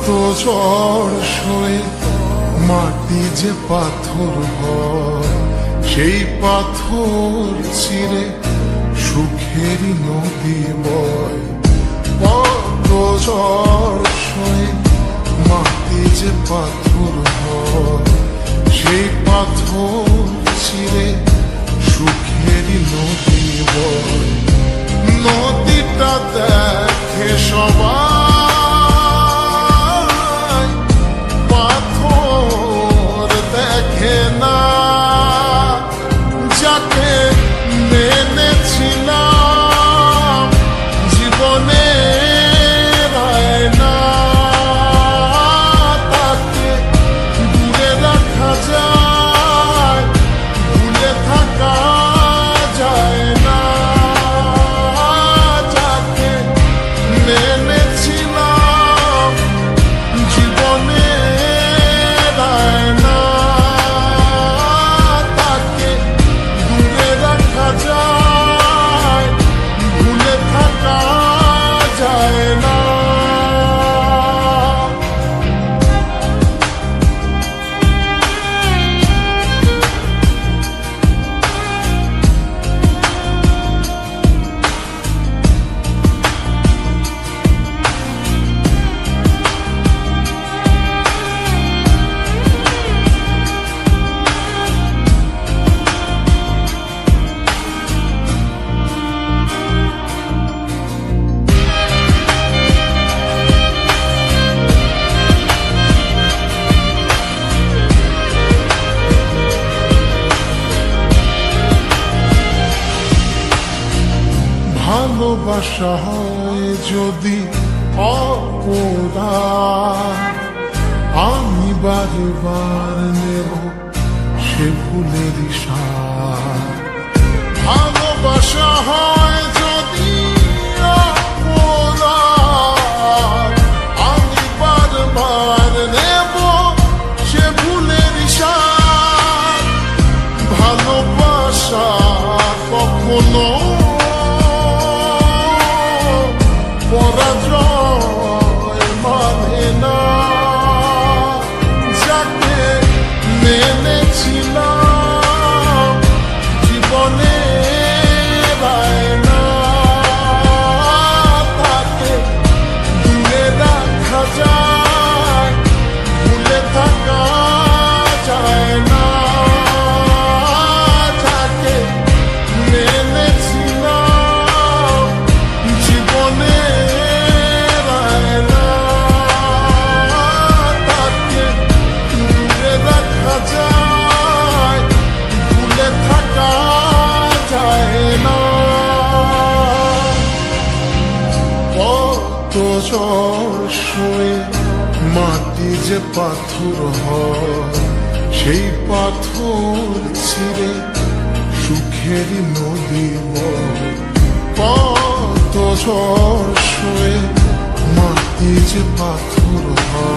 ঝড় সয়ে মাটি যে পাথর হয়, সেই পাথর চিরে সুখেরই নদী বয়। কত ঝড় সয়ে মাটি যে পাথর হয়, সেই পাথর চিরে সুখেরই নদী বয়। নদীটা দেখে সবাই, পাথর দেখে না। যাকে মেনেছিলাম জীবনে না, তাকে দূরে রাখা যায়, ভুলে থাকা যায় না। যাকে মেনেছিলাম জীবনে না, তাকে দূরে রাখা যায়, ভুলে থাকা যায় না। ভালোবাসা হয় যদি অপরাধ, আমি বারবার নেব সে ফুলের স্বাদ। ভালোবাসা হয় যদি অপরাধ, আমি বারবার নেব সে ফুলের স্বাদ। ভালোবাসা কখনো পরাজয় মানে না। যাকে মেনেছিলাম জীবনে না, তাকে দূরে রাখা যায়, ভুলে থাকা যায় না। যাকে মেনেছিলাম জীবনে যায়, ভুলে থাকা যায় না। কত ঝড় সয়ে মাটি যে পাথর হয়, সেই পাথর ছিঁড়ে সুখেরই নদী বয়। কত ঝড় সয়ে মাটি যে পাথর হয়,